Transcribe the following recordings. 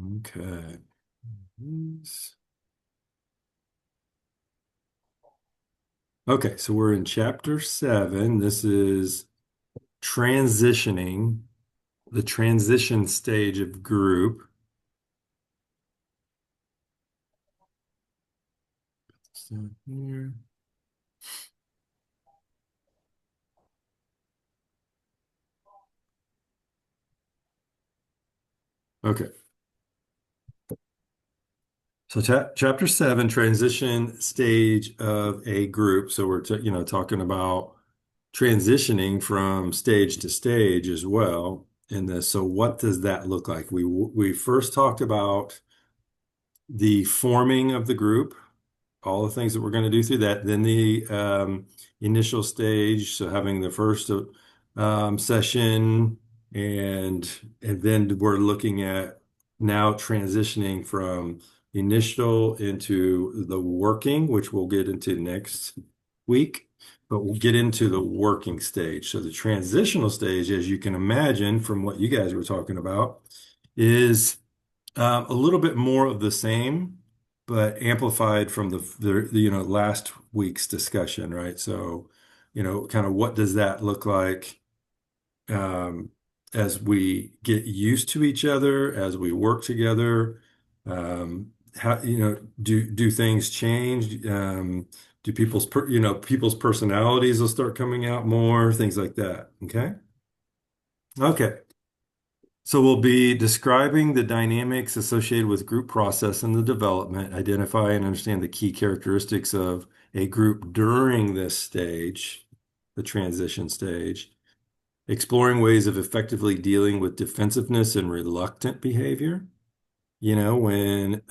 Okay. Yes. Okay, so we're in chapter 7. This is transitioning, the transition stage of group. So here. Okay. So chapter 7, transition stage of a group. So we're talking about transitioning from stage to stage as well in this. So what does that look like? We first talked about the forming of the group, all the things that we're going to do through that. Then the initial stage, so having the first session, and then we're looking at now transitioning from initial into the working, which we'll get into next week. But we'll get into the working stage. So the transitional stage, as you can imagine from what you guys were talking about, is a little bit more of the same, but amplified from the last week's discussion, right? So, kind of what does that look like um, as we get used to each other, as we work together? How, do things change? Do people's personalities will start coming out more, things like that. Okay. Okay. So we'll be describing the dynamics associated with group process and the development, identify and understand the key characteristics of a group during this stage, the transition stage, exploring ways of effectively dealing with defensiveness and reluctant behavior. When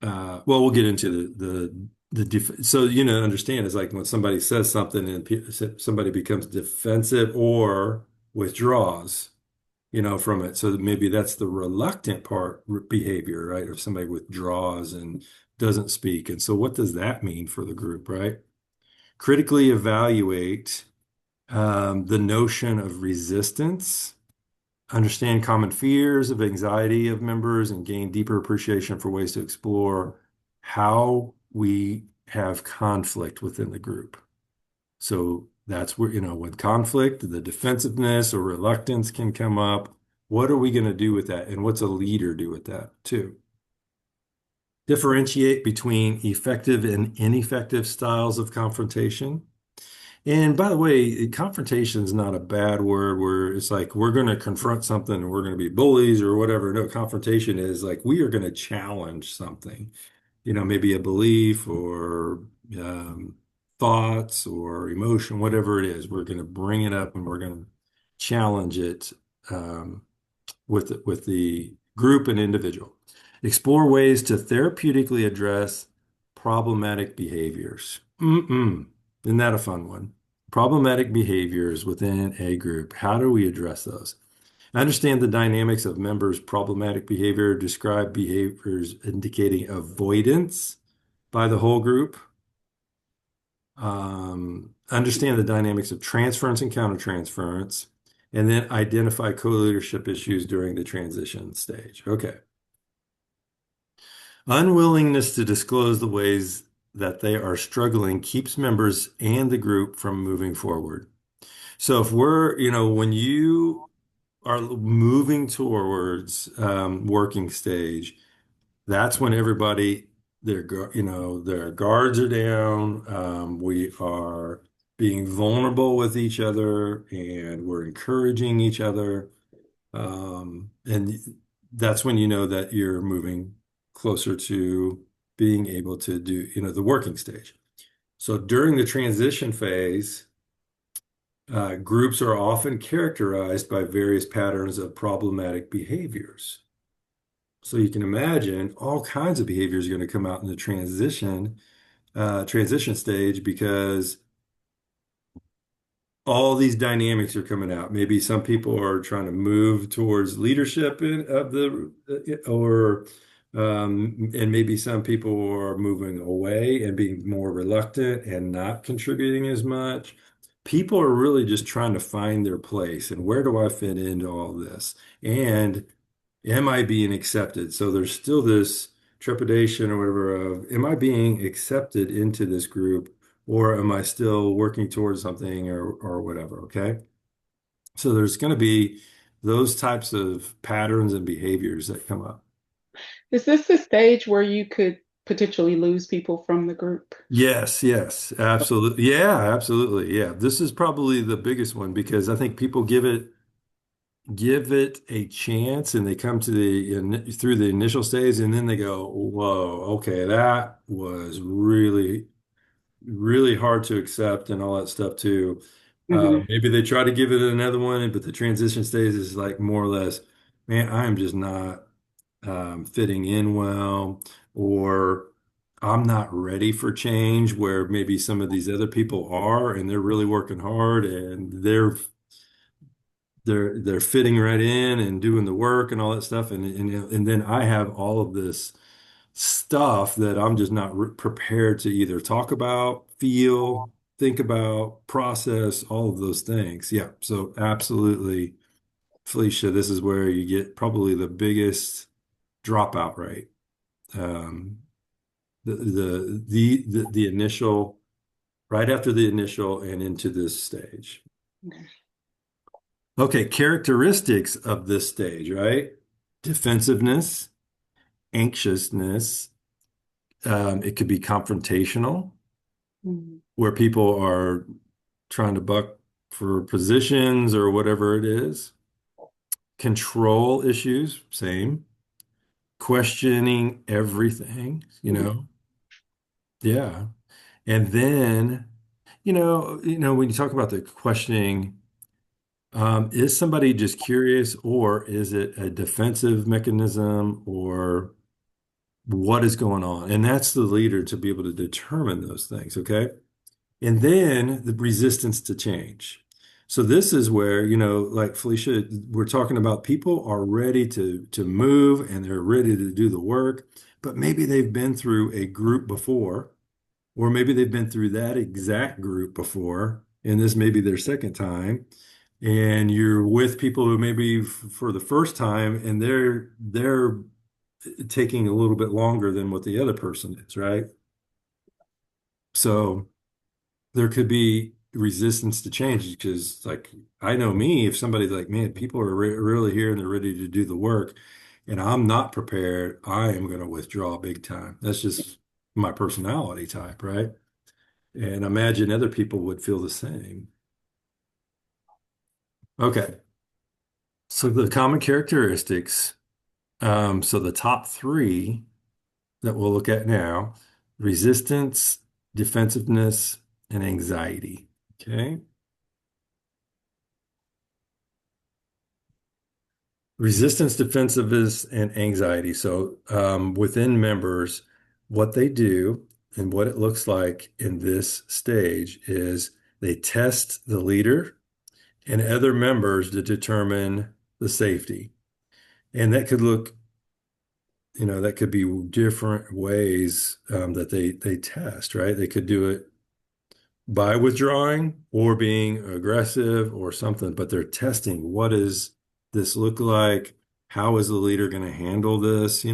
well, we'll get into so understand is like when somebody says something and somebody becomes defensive or withdraws, from it. So maybe that's the reluctant part behavior, right? If somebody withdraws and doesn't speak. And so what does that mean for the group, right? Critically evaluate the notion of resistance, understand common fears of anxiety of members, and gain deeper appreciation for ways to explore how we have conflict within the group. So that's where, with conflict, the defensiveness or reluctance can come up. What are we going to do with that? And what's a leader do with that too? Differentiate between effective and ineffective styles of confrontation. And by the way, confrontation is not a bad word where it's like we're going to confront something and we're going to be bullies or whatever. No, confrontation is like we are going to challenge something, maybe a belief or um, thoughts or emotion, whatever it is. We're going to bring it up and we're going to challenge it with the group and individual. Explore ways to therapeutically address problematic behaviors. Isn't that a fun one? Problematic behaviors within a group. How do we address those? Understand the dynamics of members' problematic behavior. Describe behaviors indicating avoidance by the whole group. Understand the dynamics of transference and countertransference, and then identify co-leadership issues during the transition stage. Okay. Unwillingness to disclose the ways that they are struggling keeps members and the group from moving forward. So if when you are moving towards working stage, that's when everybody their guards are down. We are being vulnerable with each other, and we're encouraging each other. And that's when you know that you're moving closer to being able to do, the working stage. So during the transition phase, groups are often characterized by various patterns of problematic behaviors. So you can imagine all kinds of behaviors are going to come out in the transition stage because all these dynamics are coming out. Maybe some people are trying to move towards leadership and maybe some people are moving away and being more reluctant and not contributing as much. People are really just trying to find their place and where do I fit into all this? And am I being accepted? So there's still this trepidation or whatever of, am I being accepted into this group or am I still working towards something or whatever? Okay. So there's going to be those types of patterns and behaviors that come up. Is this the stage where you could potentially lose people from the group? Yes, yes, absolutely. Yeah, absolutely. Yeah. This is probably the biggest one because I think people give it a chance and they come to through the initial stage and then they go, whoa, okay, that was really, really hard to accept and all that stuff too. Hmm. Maybe they try to give it another one, but the transition stage is like more or less, man, I am just not fitting in well, or I'm not ready for change where maybe some of these other people are and they're really working hard and they're fitting right in and doing the work and all that stuff and then I have all of this stuff that I'm just not prepared to either talk about, feel, think about, process, all of those things. Yeah, so absolutely, Felicia, this is where you get probably the biggest dropout rate. Um, the initial right after the initial and into this stage. Okay, characteristics of this stage, right? Defensiveness, anxiousness. It could be confrontational, Hmm. where people are trying to buck for positions or whatever it is. Control issues, same. Questioning everything, Hmm. Yeah. And then, when you talk about the questioning, is somebody just curious or is it a defensive mechanism or what is going on? And that's the leader to be able to determine those things, okay? And then the resistance to change. So this is where, like Felicia, we're talking about people are ready to move and they're ready to do the work, but maybe they've been through a group before, or maybe they've been through that exact group before, and this may be their second time. And you're with people who maybe for the first time, and they're taking a little bit longer than what the other person is, right? So there could be resistance to change because like I know me, if somebody's like, man, people are really here and they're ready to do the work and I'm not prepared, I am going to withdraw big time. That's just my personality type, right? And imagine other people would feel the same. Okay. So the common characteristics, so the top three that we'll look at now, resistance, defensiveness, and anxiety. Okay. Resistance, defensiveness, and anxiety. So, within members, what they do and what it looks like in this stage is they test the leader and other members to determine the safety. And that could look, that could be different ways that they test, right? They could do it by withdrawing or being aggressive or something, but they're testing what does this look like? How is the leader going to handle this?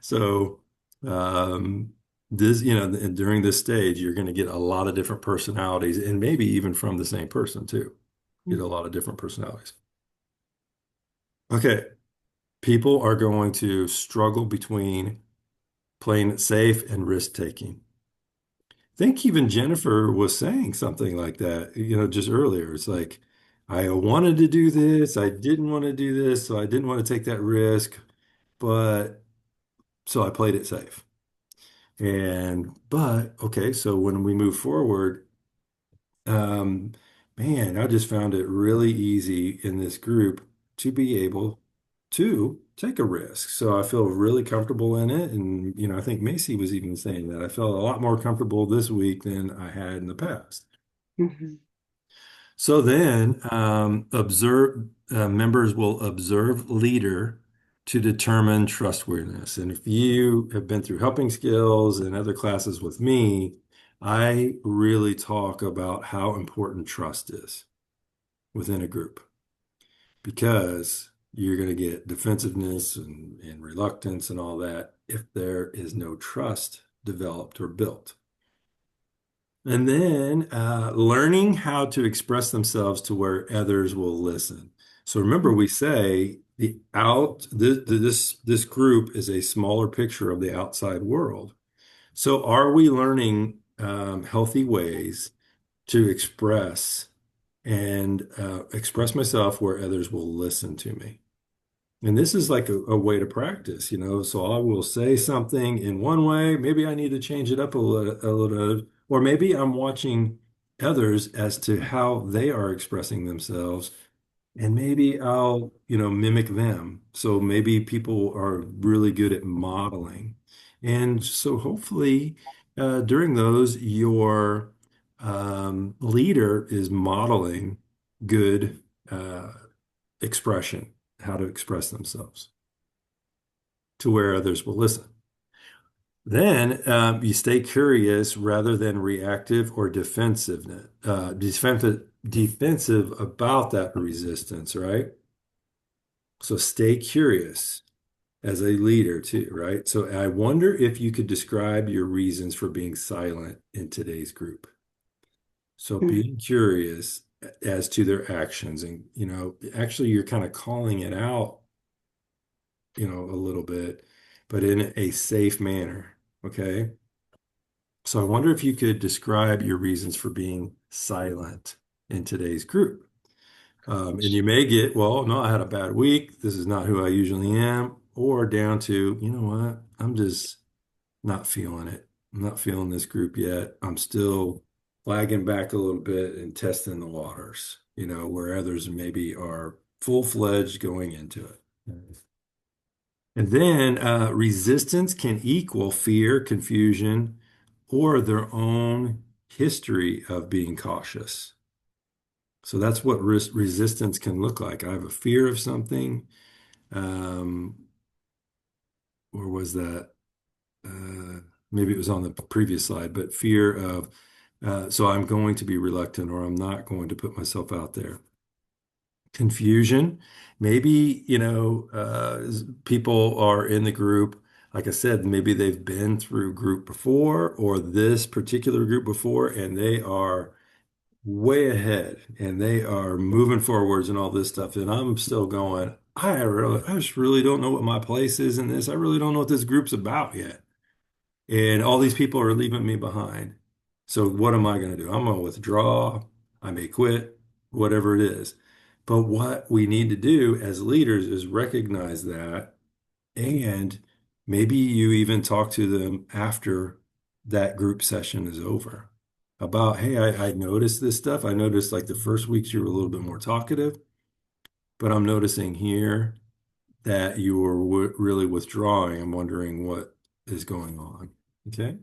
So this, and during this stage, you're going to get a lot of different personalities and maybe even from the same person too. Get a lot of different personalities. Okay, people are going to struggle between playing it safe and risk taking. Think even Jennifer was saying something like that, just earlier. It's like, I wanted to do this, I didn't want to do this, so I didn't want to take that risk, but so I played it safe. But okay, so when we move forward, um, man, I just found it really easy in this group to be able to take a risk. So I feel really comfortable in it. And, I think Macy was even saying that I felt a lot more comfortable this week than I had in the past. Hmm. So then, members will observe leader to determine trustworthiness. And if you have been through helping skills and other classes with me, I really talk about how important trust is within a group because you're going to get defensiveness and reluctance and all that if there is no trust developed or built. And then learning how to express themselves to where others will listen. So remember, we say this group is a smaller picture of the outside world. So are we learning healthy ways to express myself where others will listen to me? And this is like a way to practice, you know. So I will say something in one way. Maybe I need to change it up a little, or maybe I'm watching others as to how they are expressing themselves, and maybe I'll, mimic them. So maybe people are really good at modeling. And so hopefully, during those, your leader is modeling good expression, how to express themselves to where others will listen. Then you stay curious rather than reactive or defensive about that resistance, right? So stay curious as a leader too, right? So I wonder if you could describe your reasons for being silent in today's group. So Mm. being curious as to their actions and, actually you're kind of calling it out, a little bit, but in a safe manner. Okay. So I wonder if you could describe your reasons for being silent in today's group. And you may get, well, no, I had a bad week. This is not who I usually am. Or down to, you know what? I'm just not feeling it. I'm not feeling this group yet. I'm still lagging back a little bit and testing the waters, where others maybe are full-fledged going into it. And then resistance can equal fear, confusion, or their own history of being cautious. So that's what resistance can look like. I have a fear of something. Um, or was that? Maybe it was on the previous slide, but fear of, so I'm going to be reluctant or I'm not going to put myself out there. Confusion. Maybe, people are in the group. Like I said, maybe they've been through group before or this particular group before, and they are way ahead and they are moving forwards and all this stuff. And I'm still going, I just really don't know what my place is in this. I really don't know what this group's about yet. And all these people are leaving me behind. So what am I going to do? I'm going to withdraw. I may quit, whatever it is. But what we need to do as leaders is recognize that. And maybe you even talk to them after that group session is over about, hey, I noticed this stuff. I noticed like the first weeks you were a little bit more talkative, but I'm noticing here that you were really withdrawing. I'm wondering what is going on. Okay.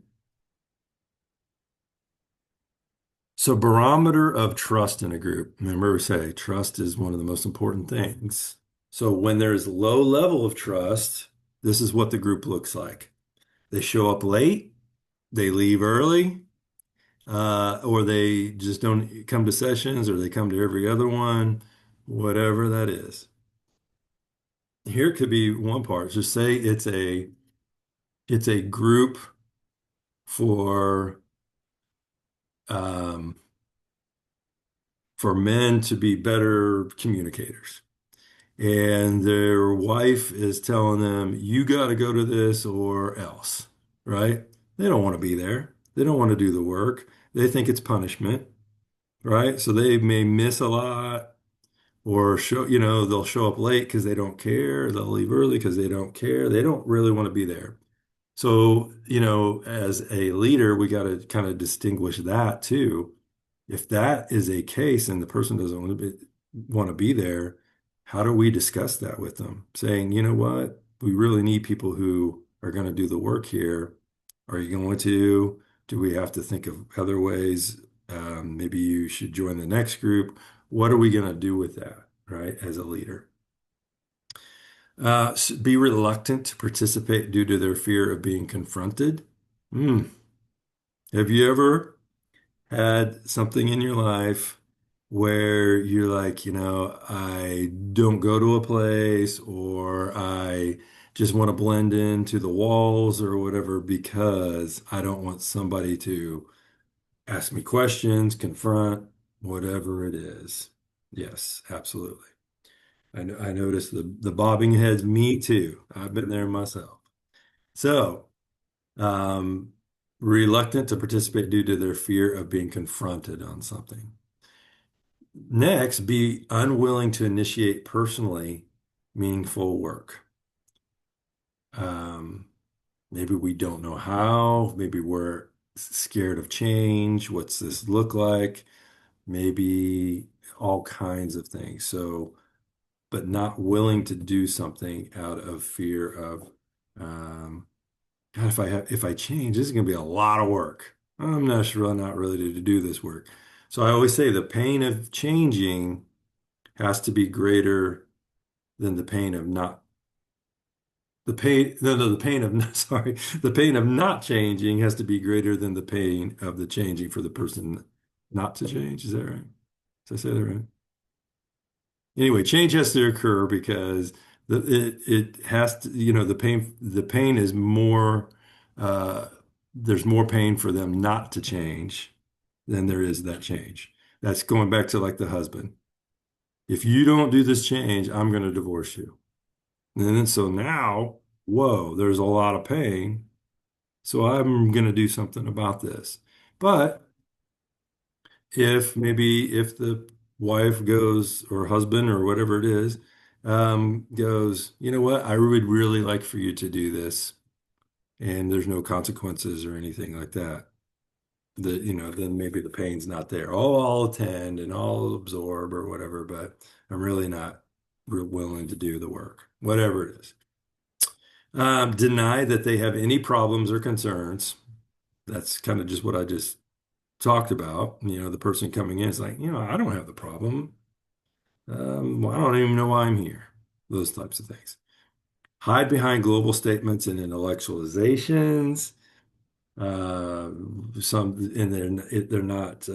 So, barometer of trust in a group. Remember, we say trust is one of the most important things. So, when there's low level of trust, this is what the group looks like. They show up late, they leave early, or they just don't come to sessions, or they come to every other one, whatever that is. Here could be one part. Just say it's a group for um, for men to be better communicators. And their wife is telling them, you got to go to this or else, right? They don't want to be there. They don't want to do the work. They think it's punishment, right? So they may miss a lot or they'll show up late because they don't care. They'll leave early because they don't care. They don't really want to be there. So, as a leader, we got to kind of distinguish that too. If that is a case and the person doesn't want to be there, how do we discuss that with them? Saying, you know what, we really need people who are going to do the work here. Are you going to? Do we have to think of other ways? Maybe you should join the next group. What are we going to do with that, right, as a leader? Be reluctant to participate due to their fear of being confronted. Hmm. Have you ever had something in your life where you're like, I don't go to a place or I just want to blend into the walls or whatever because I don't want somebody to ask me questions, confront, whatever it is. Yes, absolutely. I noticed the bobbing heads, me too. I've been there myself. So, um, reluctant to participate due to their fear of being confronted on something. Next, be unwilling to initiate personally meaningful work. Um, maybe we don't know how, maybe we're scared of change. What's this look like? Maybe all kinds of things. So, but not willing to do something out of fear of, um, God, if I change, this is going to be a lot of work. I'm not sure, I'm not ready to do this work. So I always say the pain of changing has to be greater than the pain of not the pain no, the pain of not sorry the pain of not changing has to be greater than the pain of the changing for the person not to change. Is that right? Did I say that right? Anyway, change has to occur because it has to, the pain is more, uh there's more pain for them not to change than there is that change. That's going back to like the husband. If you don't do this change, I'm going to divorce you. And then so now, whoa, there's a lot of pain. So I'm going to do something about this. But if the wife goes or husband or whatever it is, goes, you know what, I would really like for you to do this, and there's no consequences or anything like that. Then maybe the pain's not there. Oh, I'll attend and I'll absorb or whatever, but I'm really not real willing to do the work, whatever it is. Deny that they have any problems or concerns. That's kind of just what I just talked about. The person coming in is like, I don't have the problem. Well, I don't even know why I'm here. Those types of things. Hide behind global statements and intellectualizations. Uh, and they're not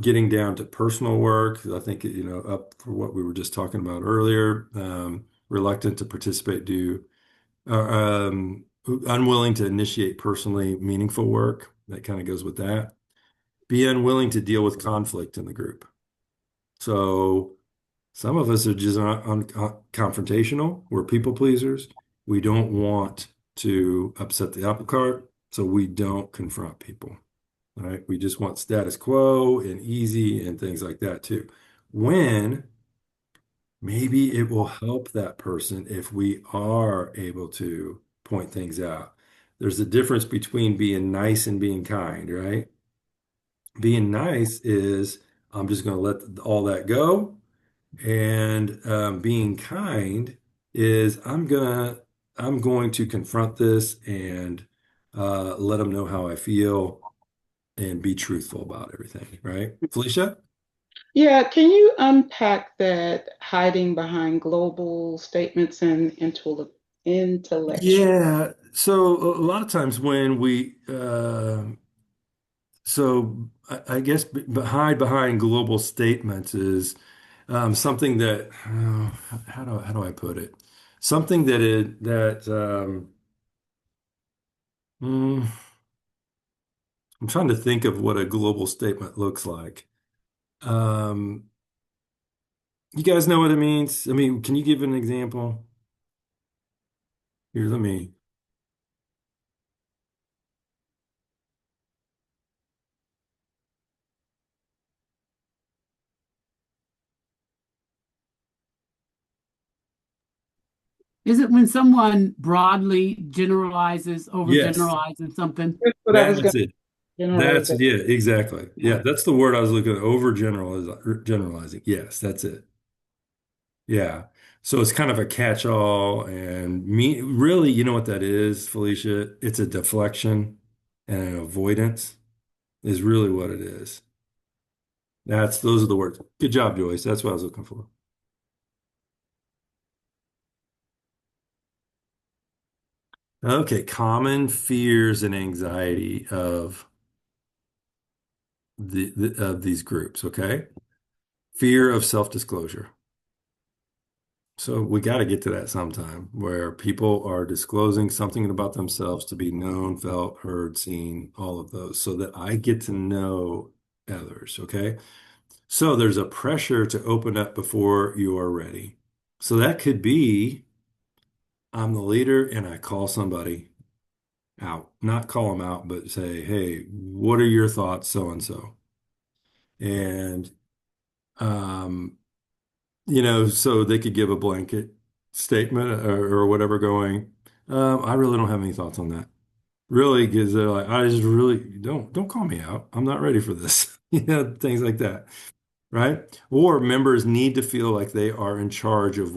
getting down to personal work. I think, up for what we were just talking about earlier. Reluctant to participate due unwilling to initiate personally meaningful work. That kind of goes with that. Be unwilling to deal with conflict in the group. So some of us are just confrontational. We're people pleasers. We don't want to upset the apple cart, so we don't confront people. All right. We just want status quo and easy and things like that too. When maybe it will help that person if we are able to point things out. There's a difference between being nice and being kind, right? Being nice is I'm just going to let all that go. And being kind is I'm going to confront this and let them know how I feel and be truthful about everything, right? Felicia? Yeah, can you unpack that hiding behind global statements and intellectual? Yeah. So a lot of times when I guess hide behind global statements is something that, how do I put it? Something mm, I'm trying to think of what a global statement looks like. Um, you guys know what it means? I mean, can you give an example? Here, let me. Is it when someone broadly generalizes, Yes, overgeneralizes something? That's what I was going that's it. to That's generalize. it. Yeah, exactly. Yeah. Yeah, that's the word I was looking at. Generalizing. Yes, that's it. Yeah. So it's kind of a catch-all and me really, you know what that is, Felicia? It's a deflection and an avoidance is really what it is. Those are the words. Good job, Joyce. That's what I was looking for. Okay, common fears and anxiety of of these groups, okay? Fear of self-disclosure. So we got to get to that sometime where people are disclosing something about themselves to be known, felt, heard, seen, all of those, so that I get to know others, okay? So there's a pressure to open up before you are ready. So that could be I'm the leader and I call somebody out, not call them out, but say, hey, what are your thoughts, so and so? And, um, so they could give a blanket statement or whatever going, I really don't have any thoughts on that. Really, because they're like, I just really don't call me out. I'm not ready for this. Things like that. Right? Or members need to feel like they are in charge of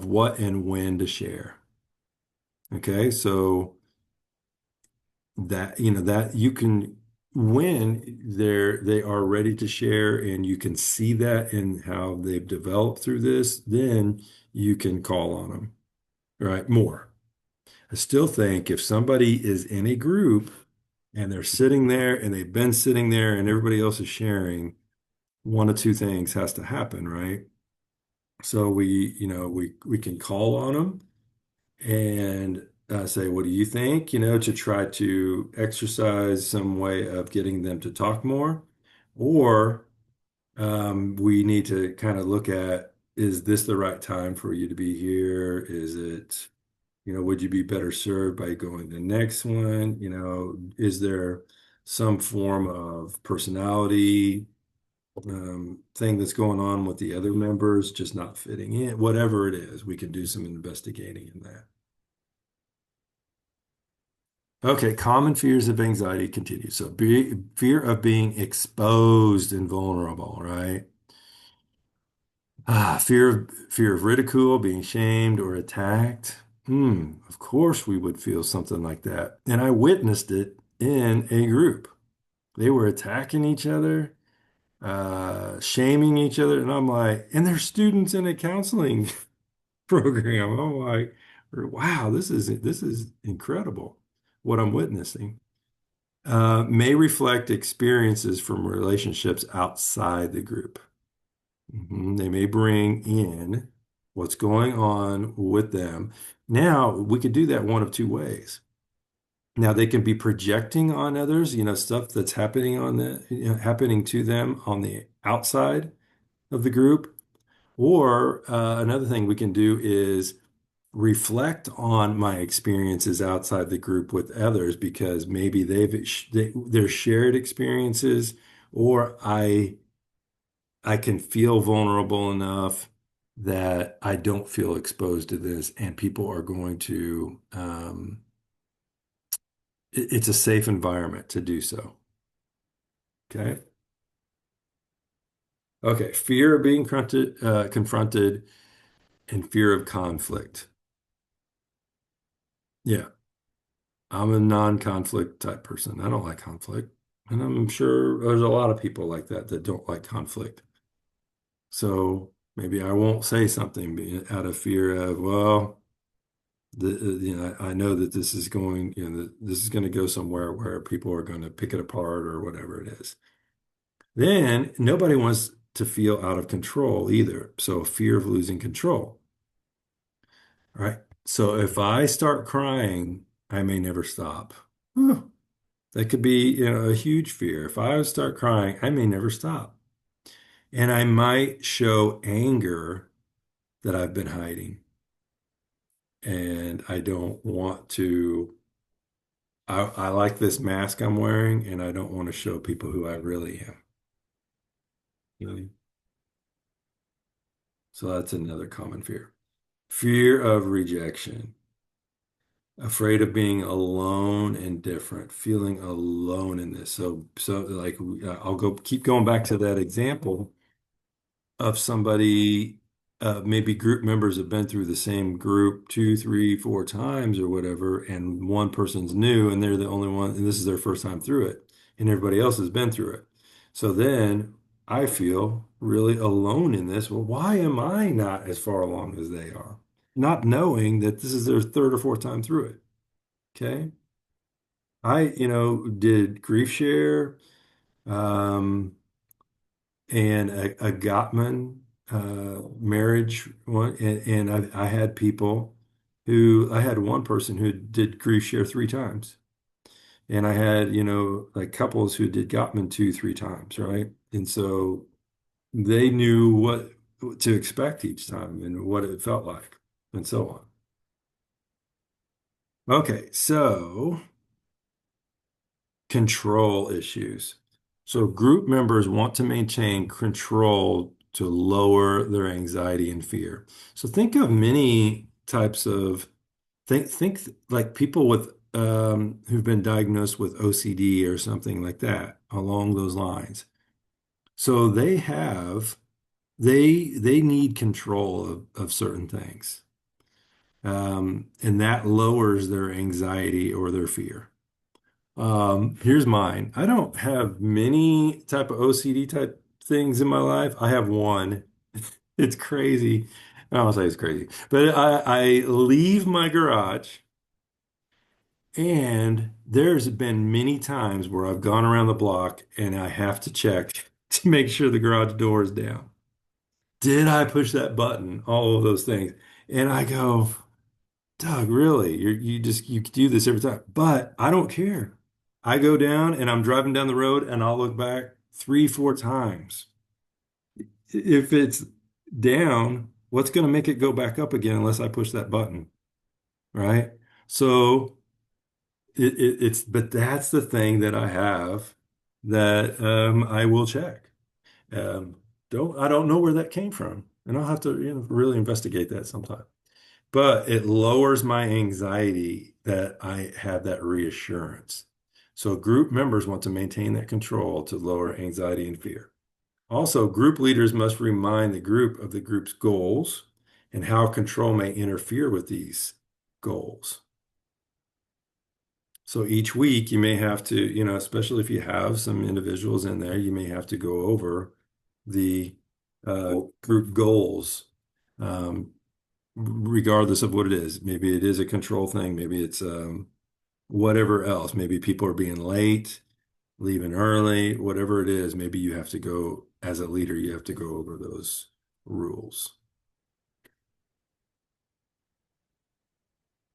what and when to share. Okay, so that you can when they are ready to share and you can see that in how they've developed through this, then you can call on them, right? More. I still think if somebody is in a group and they're sitting there and they've been sitting there and everybody else is sharing, one of two things has to happen, right? So we can call on them and say, what do you think? To try to exercise some way of getting them to talk more. Or we need to kind of look at, is this the right time for you to be here? Is it, would you be better served by going to the next one? Is there some form of personality thing that's going on with the other members just not fitting in? Whatever it is, we can do some investigating in that. Okay, common fears of anxiety continue. So fear of being exposed and vulnerable, right? Fear of ridicule, being shamed or attacked. Of course we would feel something like that. And I witnessed it in a group. They were attacking each other, shaming each other, and I'm like, and they're students in a counseling program. I'm like, wow, this is incredible what I'm witnessing. May reflect experiences from relationships outside the group. They may bring in what's going on with them. Now, we could do that one of two ways. Now, they can be projecting on others, stuff that's happening to them on the outside of the group. Or another thing we can do is reflect on my experiences outside the group with others because maybe they're shared experiences, or I can feel vulnerable enough that I don't feel exposed to this, and people are going to it's a safe environment to do so. Okay. Okay. Fear of being confronted and fear of conflict. Yeah. I'm a non-conflict type person. I don't like conflict. And I'm sure there's a lot of people like that don't like conflict. So maybe I won't say something out of fear of, well, I know that this is going, this is going to go somewhere where people are going to pick it apart or whatever it is. Then nobody wants to feel out of control either. So fear of losing control. All right. So if I start crying, I may never stop. Huh. That could be, a huge fear. If I start crying, I may never stop. And I might show anger that I've been hiding. And I don't want to, I like this mask I'm wearing, and I don't want to show people who I really am. Really. So that's another common fear. Fear of rejection. Afraid of being alone and different, feeling alone in this. So like I'll keep going back to that example of somebody, maybe group members have been through the same group two, three, four times or whatever, and one person's new and they're the only one, and this is their first time through it, and everybody else has been through it. So then I feel really alone in this. Well, why am I not as far along as they are? Not knowing that this is their third or fourth time through it. Okay. I did grief share. and a Gottman marriage one, and I had people who I had one person who did grief share 3 times, and I had like couples who did Gottman 2, 3 times, right? And so they knew what to expect each time and what it felt like, and so on. Okay, so control issues. So group members want to maintain control to lower their anxiety and fear. So think of many types of think like people with who've been diagnosed with OCD or something like that along those lines. So they need control of certain things. And that lowers their anxiety or their fear. Here's mine. I don't have many type of OCD type things in my life. I have one. It's crazy. I don't say it's crazy, but I leave my garage, and there's been many times where I've gone around the block and I have to check to make sure the garage door is down. Did I push that button? All of those things. And I go, Doug, really? You do this every time. But I don't care. I go down and I'm driving down the road and I'll look back 3, 4 times. If it's down, what's going to make it go back up again unless I push that button, right? So but that's the thing that I have that I will check. Um, I don't know where that came from, and I'll have to really investigate that sometime. But it lowers my anxiety that I have that reassurance. So group members want to maintain that control to lower anxiety and fear. Also, group leaders must remind the group of the group's goals and how control may interfere with these goals. So each week you may have to, especially if you have some individuals in there, you may have to go over the group goals, regardless of what it is. Maybe it is a control thing. Maybe it's whatever else. Maybe people are being late, leaving early, whatever it is. Maybe you have to go, as a leader, you have to go over those rules.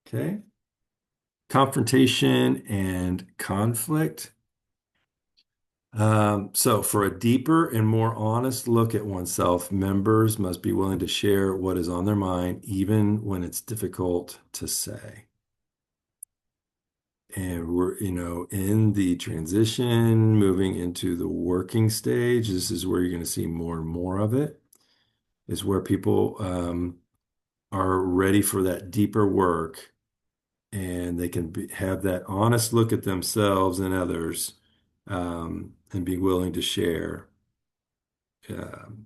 Okay. Confrontation and conflict. So for a deeper and more honest look at oneself, members must be willing to share what is on their mind, even when it's difficult to say. And we're, in the transition, moving into the working stage. This is where you're going to see more and more of it. Is where people are ready for that deeper work, and they can have that honest look at themselves and others, and be willing to share,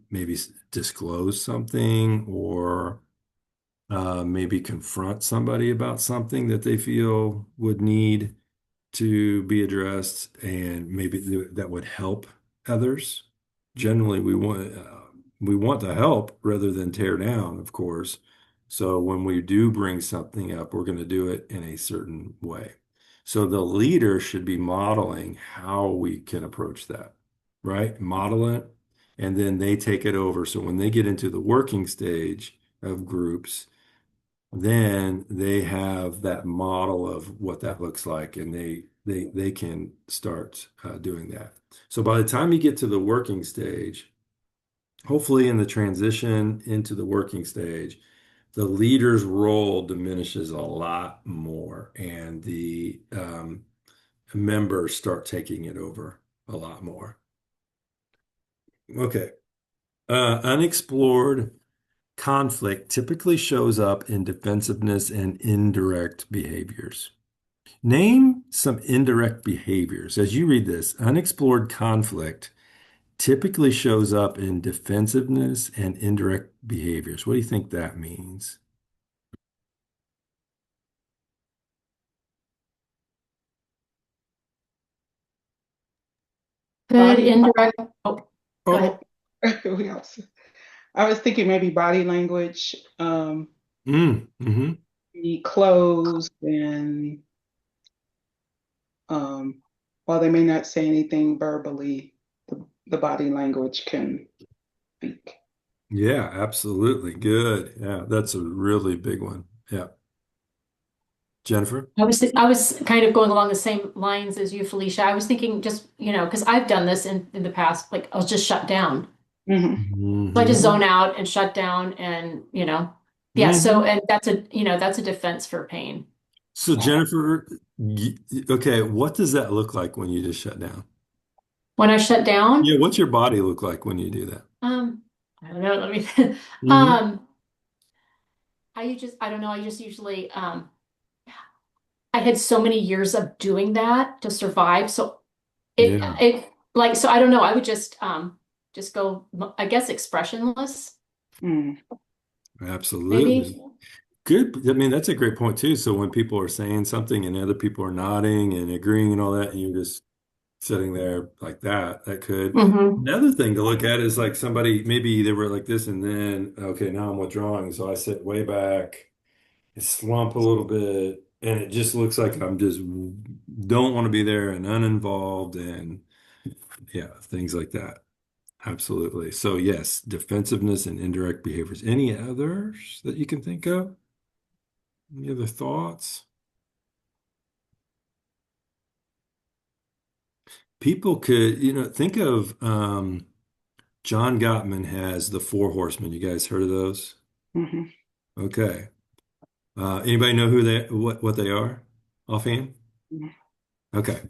maybe disclose something, or maybe confront somebody about something that they feel would need to be addressed, and maybe that would help others. Generally, we want to help rather than tear down, of course. So when we do bring something up, we're going to do it in a certain way. So the leader should be modeling how we can approach that, right? Model it, and then they take it over. So when they get into the working stage of groups, then they have that model of what that looks like, and they can start doing that. So by the time you get to the working stage, hopefully in the transition into the working stage, the leader's role diminishes a lot more, and the members start taking it over a lot more. Okay. Unexplored conflict typically shows up in defensiveness and indirect behaviors. Name some indirect behaviors. As you read this, unexplored conflict typically shows up in defensiveness and indirect behaviors. What do you think that means? Could Body, indirect, oh, go ahead. Oh, I was thinking maybe body language, mm-hmm. be closed, and while they may not say anything verbally, the body language can speak. Yeah, absolutely. Good. Yeah, that's a really big one. Yeah. Jennifer? I was kind of going along the same lines as you, Felicia. I was thinking just, because I've done this in the past, like I'll just shut down. Hmm. So I just Hmm. zone out and shut down and, yeah, so Hmm. and that's a defense for pain. So Jennifer, okay, what does that look like when you just shut down? When I shut down, Yeah, what's your body look like when you do that? um, I don't know, let me Hmm. um I don't know, I just usually I had so many years of doing that to survive. So Yeah, so I don't know, I would just go, I guess, expressionless, Mm. maybe. absolutely. Good. I mean, that's a great point too. So when people are saying something and other people are nodding and agreeing and all that, and you're just sitting there like that, that could. Hmm. Another thing to look at is like somebody, maybe they were like this and then, okay, now I'm withdrawing. So I sit way back and slump a little bit, and it just looks like I'm just don't want to be there and uninvolved and yeah, things like that. Absolutely. So yes, defensiveness and indirect behaviors. Any others that you can think of? Any other thoughts? People could, think of John Gottman has the Four Horsemen. You guys heard of those? Hmm. Okay. Anybody know what they are offhand? Okay.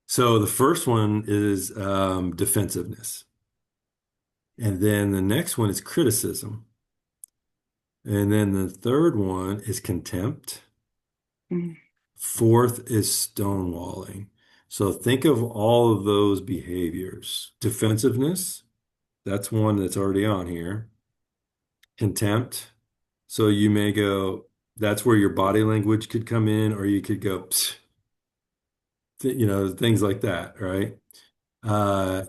So the first one is defensiveness. And then the next one is criticism. And then the third one is contempt. Hmm. Fourth is stonewalling. So think of all of those behaviors. Defensiveness, that's one that's already on here. Contempt. So you may go, that's where your body language could come in, or you could go, "Psst," things like that, right?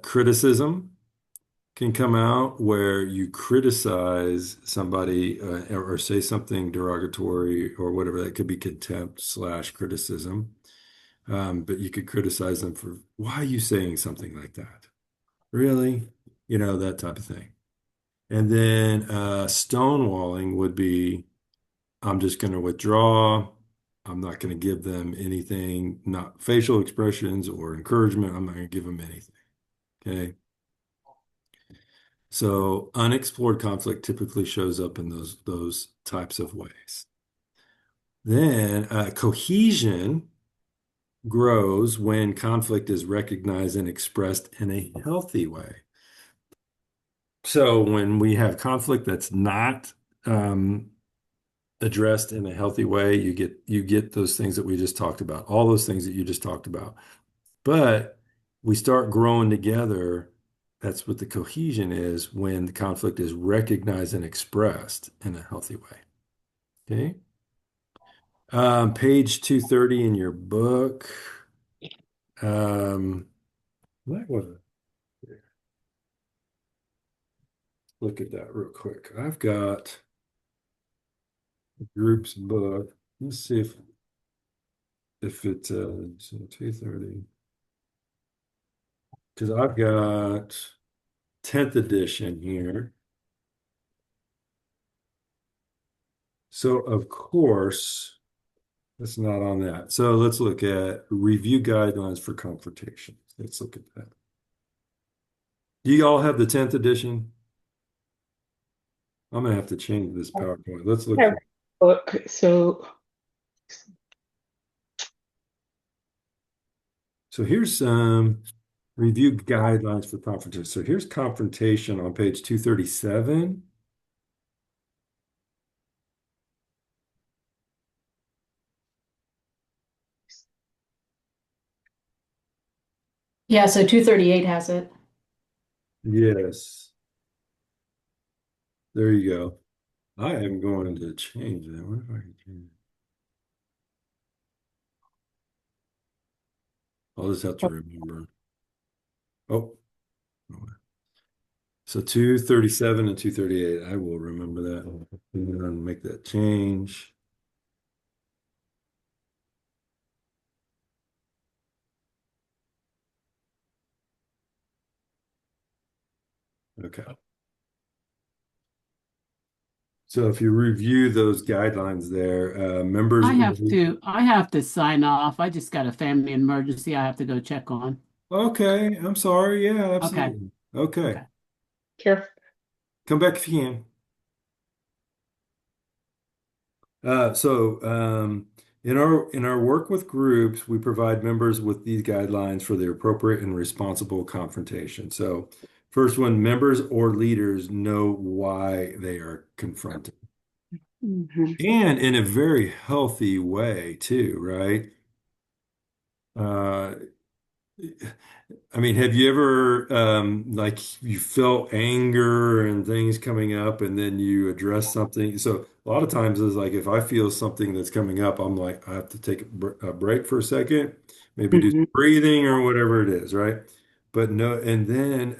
Criticism can come out where you criticize somebody or say something derogatory or whatever. That could be contempt slash criticism. But you could criticize them for, why are you saying something like that? Really? That type of thing. And then stonewalling would be, I'm just going to withdraw. I'm not going to give them anything, not facial expressions or encouragement. I'm not going to give them anything. Okay. So unexplored conflict typically shows up in those types of ways. Then cohesion grows when conflict is recognized and expressed in a healthy way. So when we have conflict that's not addressed in a healthy way, you get those things that we just talked about, all those things that you just talked about. But we start growing together. That's what the cohesion is when the conflict is recognized and expressed in a healthy way. Okay. Page 230 in your book. What was it? Look at that real quick. I've got the group's book. Let's see if it's so 230. Because I've got 10th edition here. So of course, it's not on that. So let's look at review guidelines for confrontation. Let's look at that. Do you all have the 10th edition? I'm gonna have to change this PowerPoint. Let's look I have for. a book, so So here's some review guidelines for confrontation. So here's confrontation on page 237. Yeah, so 238 has it. Yes, there you go. I am going to change that. What if I can change it? I'll just have to remember. Oh, so 237 and 238. I will remember that and make that change. Okay. So if you review those guidelines there, members. I have to sign off. I just got a family emergency I have to go check on. Okay, I'm sorry. Yeah, Okay. absolutely. Okay. Okay. Careful. Come back if you can. In our work with groups, we provide members with these guidelines for the appropriate and responsible confrontation. So, first one, members or leaders know why they are confronting, Mhm. and in a very healthy way too, right? Uh, I mean, have you ever like you felt anger and things coming up and then you address something? So a lot of times it's like if I feel something that's coming up, I'm like, I have to take a break for a second, maybe do some Mhm. breathing or whatever it is, right? But no, and then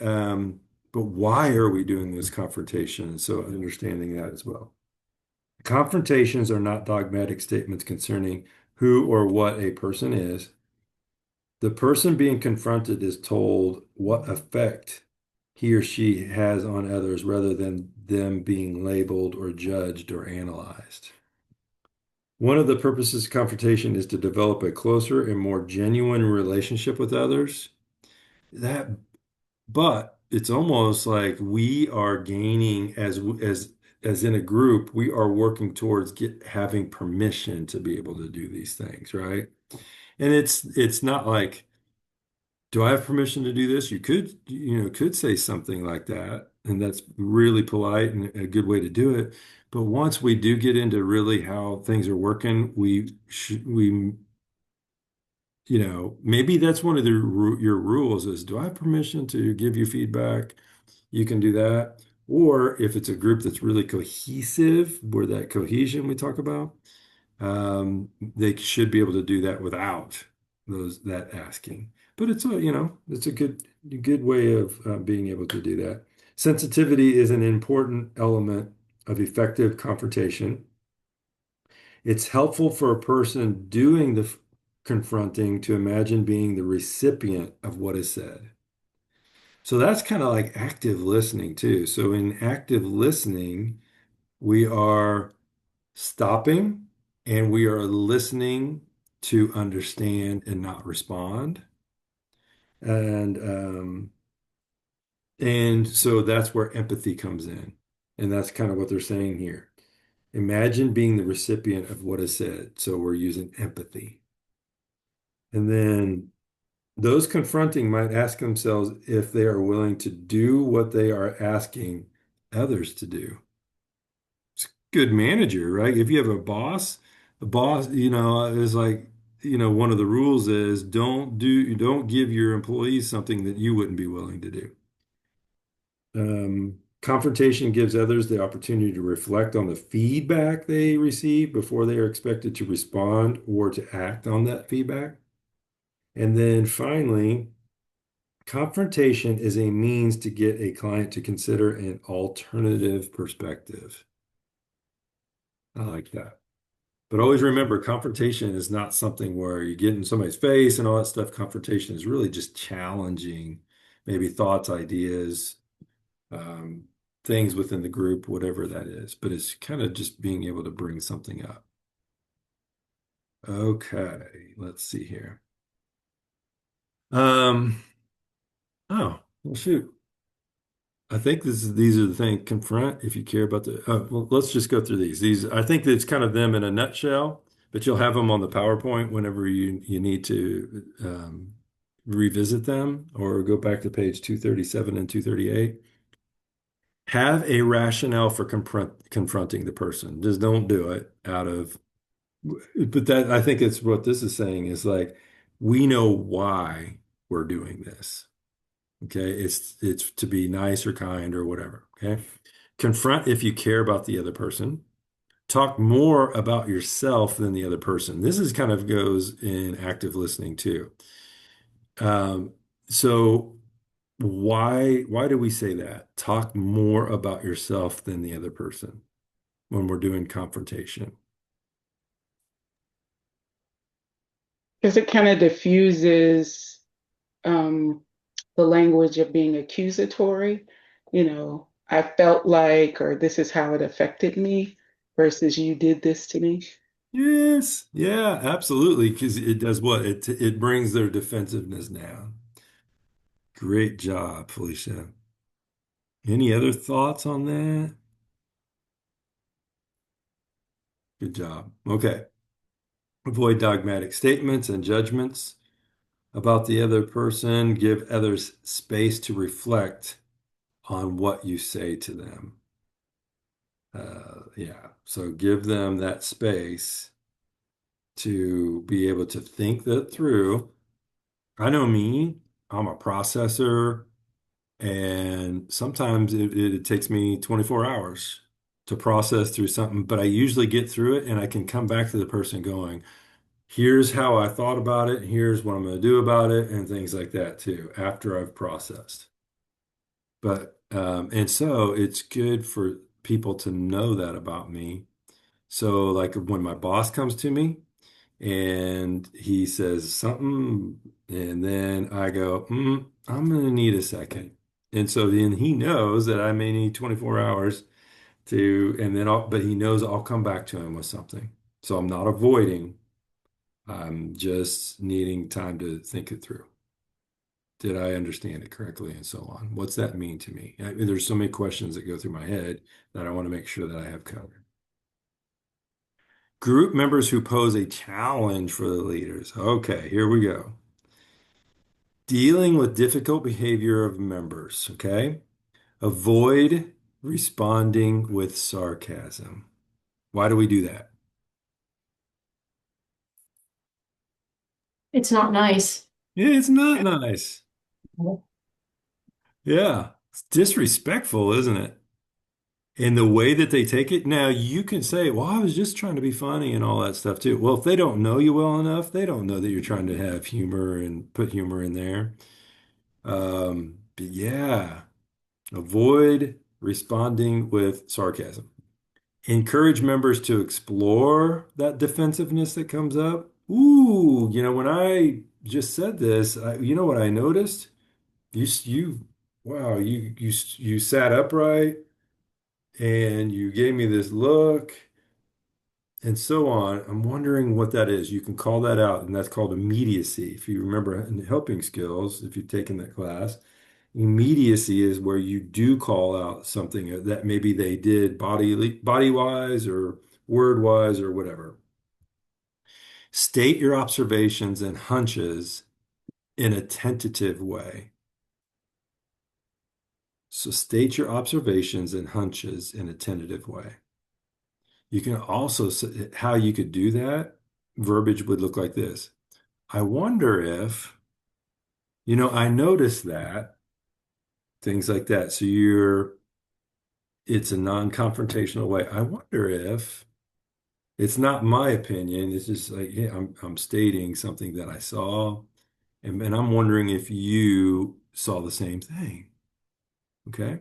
but why are we doing this confrontation? So understanding that as well. Confrontations are not dogmatic statements concerning who or what a person is. The person being confronted is told what effect he or she has on others rather than them being labeled or judged or analyzed. One of the purposes of confrontation is to develop a closer and more genuine relationship with others. That, but it's almost like we are gaining as in a group, we are working towards having permission to be able to do these things, right? And it's not like, do I have permission to do this? You could say something like that, and that's really polite and a good way to do it. But once we do get into really how things are working, maybe that's one of your rules is, do I have permission to give you feedback? You can do that. Or if it's a group that's really cohesive, where that cohesion we talk about, they should be able to do that without that asking. But it's a good way of being able to do that. Sensitivity is an important element of effective confrontation. It's helpful for a person doing the confronting to imagine being the recipient of what is said. So that's kind of like active listening too. So in active listening, we are stopping and we are listening to understand and not respond. And so that's where empathy comes in. And that's kind of what they're saying here. Imagine being the recipient of what is said. So we're using empathy. And then those confronting might ask themselves if they are willing to do what they are asking others to do. It's a good manager, right? If you have a boss, the boss, is like, one of the rules is don't give your employees something that you wouldn't be willing to do. Confrontation gives others the opportunity to reflect on the feedback they receive before they are expected to respond or to act on that feedback. And then finally, confrontation is a means to get a client to consider an alternative perspective. I like that. But always remember, confrontation is not something where you get in somebody's face and all that stuff. Confrontation is really just challenging maybe thoughts, ideas, um, things within the group, whatever that is. But it's kind of just being able to bring something up. Okay, let's see here. Um, oh, well, shoot. I think these are the things confront if you care about well, let's just go through these. I think that it's kind of them in a nutshell, but you'll have them on the PowerPoint whenever you need to revisit them or go back to page 237 and 238. Have a rationale for confronting the person. Just don't do it but that I think it's what this is saying is like, we know why we're doing this. Okay, it's to be nice or kind or whatever. Okay. Confront if you care about the other person. Talk more about yourself than the other person. This is kind of goes in active listening too. Um, so why do we say that? Talk more about yourself than the other person when we're doing confrontation. Because it kind of diffuses um, the language of being accusatory. I felt like, or this is how it affected me versus you did this to me. Yes. Yeah, absolutely. Because it does what? It brings their defensiveness down. Great job, Felicia. Any other thoughts on that? Good job. Okay. Avoid dogmatic statements and judgments about the other person. Give others space to reflect on what you say to them. Yeah. So give them that space to be able to think that through. I know me, I'm a processor, and sometimes it takes me 24 hours to process through something, but I usually get through it and I can come back to the person going, here's how I thought about it, here's what I'm going to do about it, and things like that too, after I've processed. And so it's good for people to know that about me. So, like when my boss comes to me, and he says something, and then I go, I'm gonna need a second. And so then he knows that I may need 24 hours and then but he knows I'll come back to him with something. So I'm not avoiding, I'm just needing time to think it through. Did I understand it correctly? And so on. What's that mean to me? There's so many questions that go through my head that I want to make sure that I have covered. Group members who pose a challenge for the leaders. Okay, here we go. Dealing with difficult behavior of members, okay? Avoid responding with sarcasm. Why do we do that? It's not nice. Yeah, it's not nice. Yeah, it's disrespectful, isn't it? And the way that they take it, now you can say, well, I was just trying to be funny and all that stuff too. Well, if they don't know you well enough, they don't know that you're trying to have humor and put humor in there. But yeah, avoid responding with sarcasm. Encourage members to explore that defensiveness that comes up. Ooh, when I just said this, you know what I noticed? Wow, you sat upright and you gave me this look and so on. I'm wondering what that is. You can call that out, and that's called immediacy. If you remember in helping skills, if you've taken that class, immediacy is where you do call out something that maybe they did body wise or word wise or whatever. State your observations and hunches in a tentative way. So state your observations and hunches in a tentative way. You can also, how you could do that, verbiage would look like this. I wonder if, I noticed that, things like that. So it's a non-confrontational way. I wonder if it's not my opinion. It's just like, yeah, I'm stating something that I saw, and I'm wondering if you saw the same thing. Okay.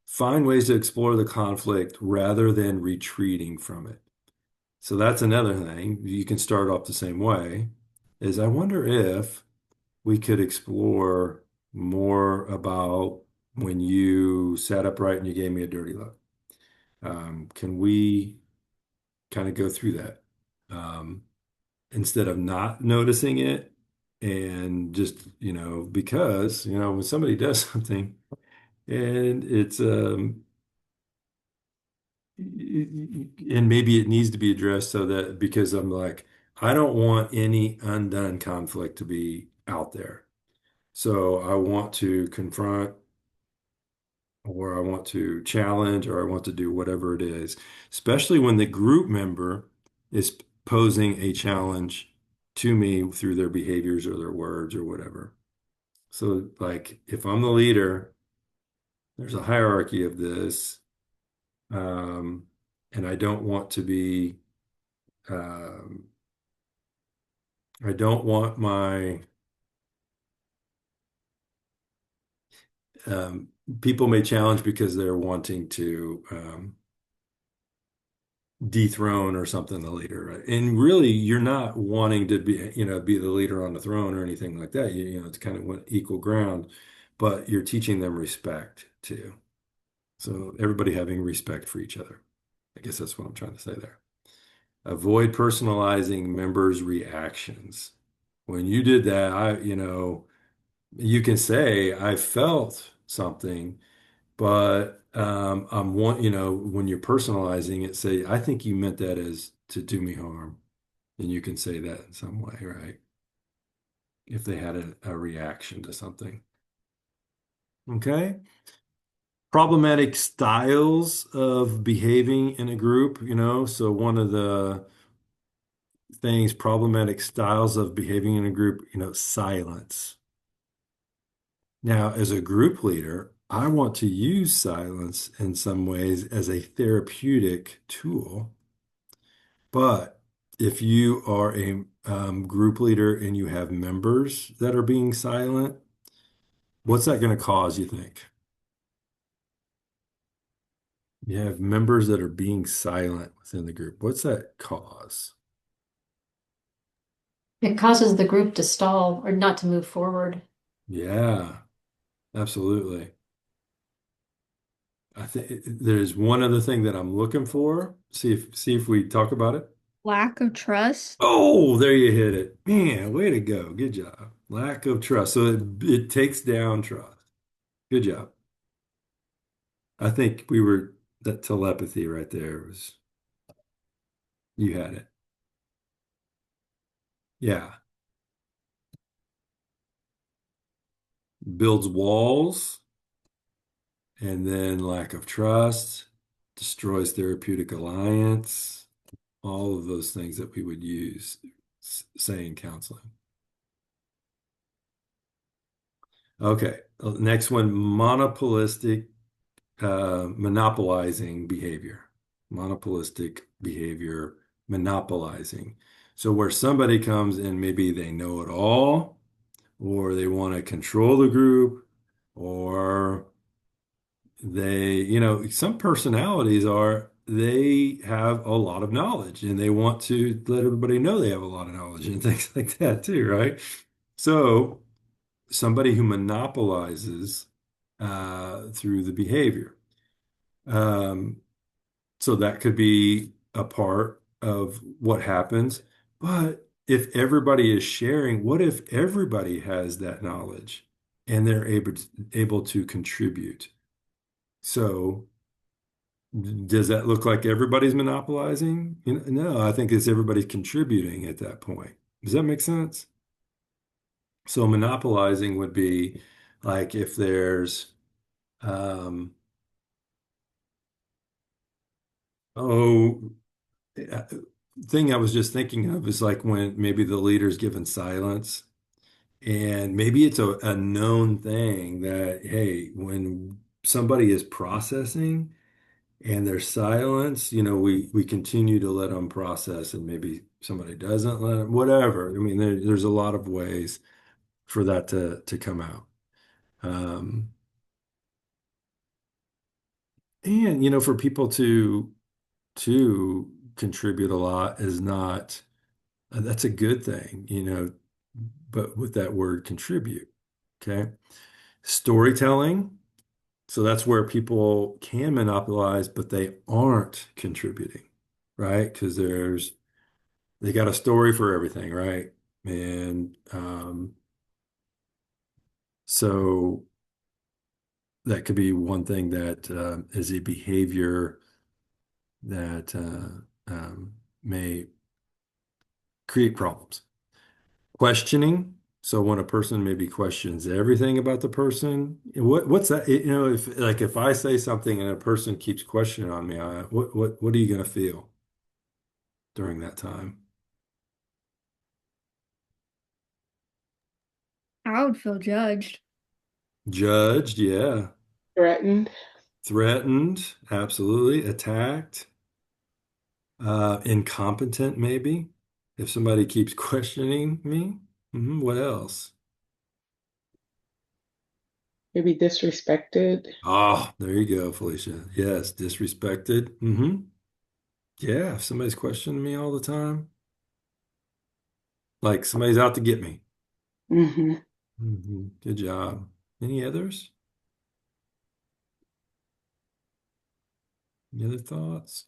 Find ways to explore the conflict rather than retreating from it. So that's another thing. You can start off the same way, is I wonder if we could explore more about when you sat upright and you gave me a dirty look. Can we kind of go through that instead of not noticing it and just, because, when somebody does something and it's and maybe it needs to be addressed so that because I'm like, I don't want any undone conflict to be out there. So I want to confront or I want to challenge or I want to do whatever it is, especially when the group member is posing a challenge to me through their behaviors or their words or whatever. So, like, if I'm the leader, there's a hierarchy of this, and I don't want to be, um, I don't want my people may challenge because they're wanting to dethrone or something the leader, right? And really, you're not wanting to be the leader on the throne or anything like that. It's kind of equal ground, but you're teaching them respect. too. So everybody having respect for each other. I guess that's what I'm trying to say there. Avoid personalizing members' reactions. When you did that, you can say, I felt something, but when you're personalizing it, say, I think you meant that as to do me harm. And you can say that in some way, right? If they had a reaction to something. Okay. Problematic styles of behaving in a group, so one of the things, problematic styles of behaving in a group, silence. Now, as a group leader, I want to use silence in some ways as a therapeutic tool. But if you are a group leader and you have members that are being silent, what's that going to cause, you think? You have members that are being silent within the group. What's that cause? It causes the group to stall or not to move forward. Yeah, absolutely. I think there's one other thing that I'm looking for. See if we talk about it. Lack of trust. Oh, there you hit it. Man, way to go. Good job. Lack of trust. So it takes down trust. Good job. I think that telepathy right there was, you had it. Yeah. Builds walls and then lack of trust, destroys therapeutic alliance, all of those things that we would use, say in counseling. Okay, next one, monopolizing behavior. Monopolistic behavior, monopolizing. So where somebody comes and maybe they know it all, or they want to control the group, or some personalities they have a lot of knowledge and they want to let everybody know they have a lot of knowledge and things like that too, right? So somebody who monopolizes through the behavior. Um, so that could be a part of what happens. But if everybody is sharing, what if everybody has that knowledge and they're able to contribute? So does that look like everybody's monopolizing? No, I think it's everybody contributing at that point. Does that make sense? So monopolizing would be like if there's, um, oh, uh, thing I was just thinking of is like when maybe the leader's given silence, and maybe it's a known thing that, hey, when somebody is processing and there's silence, we continue to let them process, and maybe somebody doesn't let them, whatever. I mean, there's a lot of ways for that to come out. Um, and for people to contribute a lot is not, that's a good thing, but with that word contribute. Okay. Storytelling. So that's where people can monopolize, but they aren't contributing, right? Because they got a story for everything, right? And so that could be one thing that is a behavior that may create problems. Questioning. So when a person maybe questions everything about the person, what's that? If I say something and a person keeps questioning on me, what are you going to feel during that time? I would feel judged. Judged, yeah. Threatened. Threatened, absolutely. Attacked. Incompetent, maybe. If somebody keeps questioning me. What else? Maybe disrespected. Oh, there you go, Felicia. Yes, disrespected. Yeah, if somebody's questioning me all the time, like somebody's out to get me. Hmm. Good job. Any others? Any other thoughts?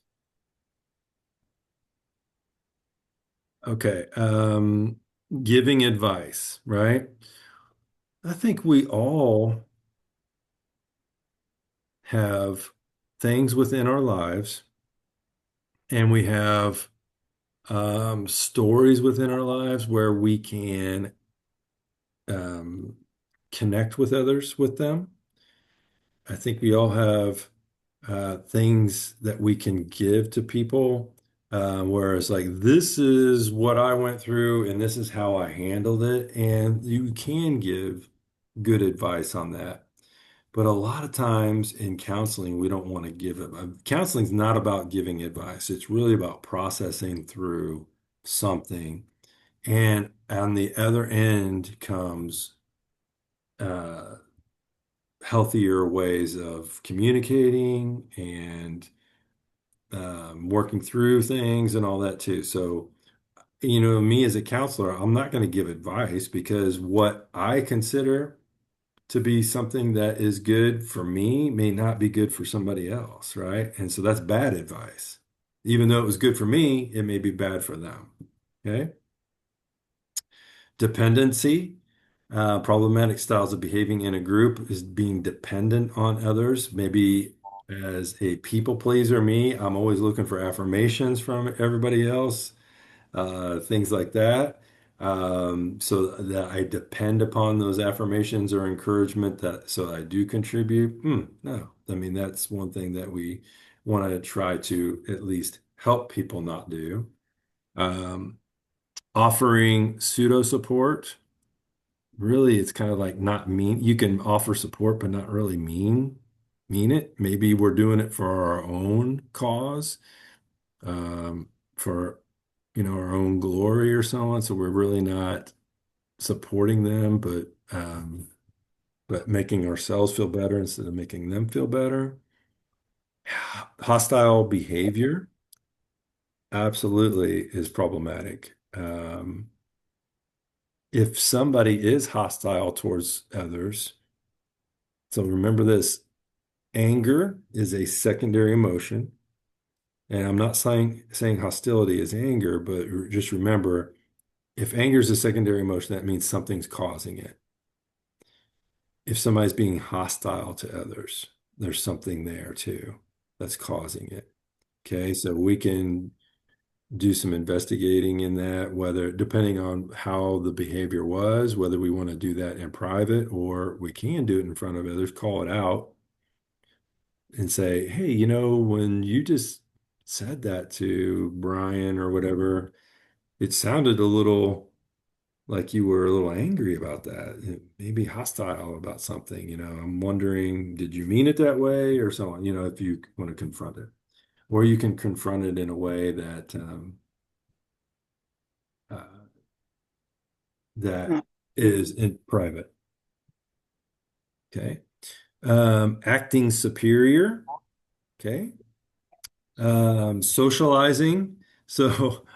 Okay. Giving advice, right? I think we all have things within our lives, and we have stories within our lives where we can um, connect with others with them. I think we all have things that we can give to people, whereas like this is what I went through and this is how I handled it, and you can give good advice on that. But a lot of times in counseling, we don't want to give it. Counseling is not about giving advice. It's really about processing through something. And on the other end comes uh, healthier ways of communicating and working through things and all that too. So, me as a counselor, I'm not going to give advice because what I consider to be something that is good for me may not be good for somebody else, right? And so that's bad advice. Even though it was good for me, it may be bad for them. Okay. Dependency, problematic styles of behaving in a group is being dependent on others. Maybe as a people pleaser, me, I'm always looking for affirmations from everybody else, things like that. So that I depend upon those affirmations or encouragement that so I do contribute. No, I mean, that's one thing that we want to try to at least help people not do. Um, Offering pseudo support. Really, it's kind of like not mean. You can offer support, but not really mean it. Maybe we're doing it for our own cause, for our own glory or so on. So we're really not supporting them, but making ourselves feel better instead of making them feel better. Hostile behavior absolutely is problematic. If somebody is hostile towards others, so remember this, anger is a secondary emotion. And I'm not saying hostility is anger, but just remember, if anger is a secondary emotion, that means something's causing it. If somebody's being hostile to others, there's something there too that's causing it. Okay, so we can do some investigating in that, whether depending on how the behavior was, whether we want to do that in private or we can do it in front of others, call it out and say, hey, when you just said that to Brian or whatever, it sounded a little like you were a little angry about that, maybe hostile about something. I'm wondering, did you mean it that way or so on, if you want to confront it. Or you can confront it in a way uh, that is in private. Okay. Acting superior. Okay. Socializing. So,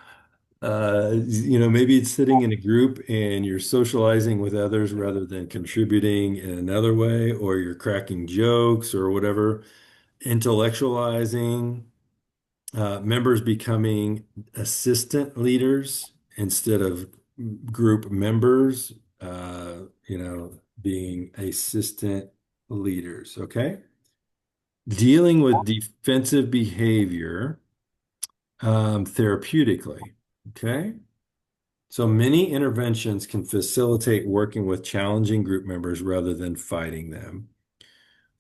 maybe it's sitting in a group and you're socializing with others rather than contributing in another way, or you're cracking jokes or whatever. Intellectualizing, members becoming assistant leaders instead of group members, being assistant leaders. Okay. Dealing with defensive behavior therapeutically. Okay. So many interventions can facilitate working with challenging group members rather than fighting them.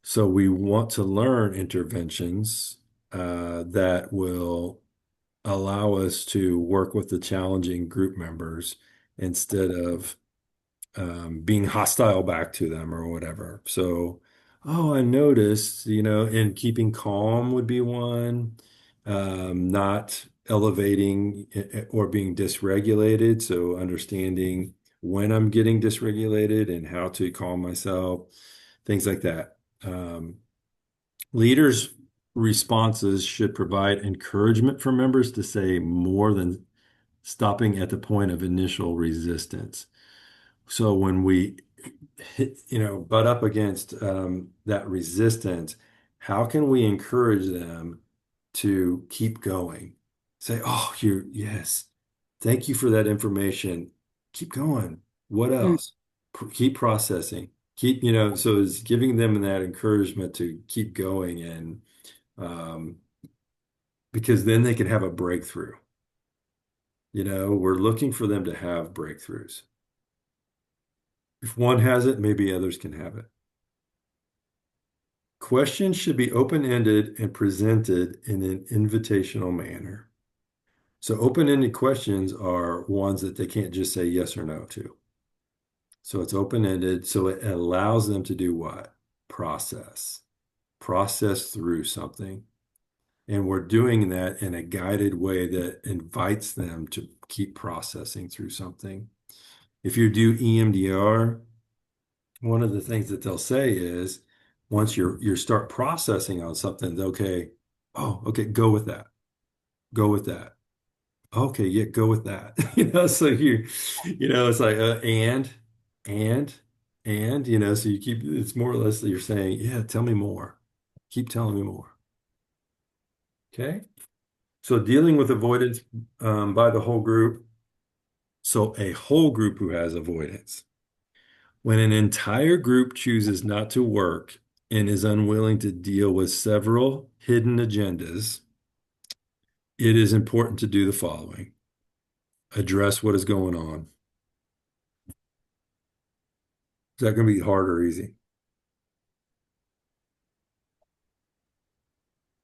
So we want to learn interventions that will allow us to work with the challenging group members instead of being hostile back to them or whatever. So, oh, I noticed, and keeping calm would be one, not elevating or being dysregulated. So, understanding when I'm getting dysregulated and how to calm myself, things like that. Leaders' responses should provide encouragement for members to say more than stopping at the point of initial resistance. So when we butt up against that resistance, how can we encourage them to keep going. Say, oh, yes, thank you for that information. Keep going. What Mm. else? Keep processing. So it's giving them that encouragement to keep going and um, because then they can have a breakthrough. We're looking for them to have breakthroughs. If one has it, maybe others can have it. Questions should be open-ended and presented in an invitational manner. So open-ended questions are ones that they can't just say yes or no to. So it's open-ended, so it allows them to do what? Process through something. And we're doing that in a guided way that invites them to keep processing through something. If you do EMDR, one of the things that they'll say is once you start processing on something, okay, oh, okay, go with that. Go with that. Okay, yeah, go with that. So it's like and, so you keep, it's more or less that you're saying, yeah, tell me more. Keep telling me more. Okay. So dealing with avoidance by the whole group. So a whole group who has avoidance. When an entire group chooses not to work and is unwilling to deal with several hidden agendas, it is important to do the following. Address what is going on. Is that going to be hard or easy?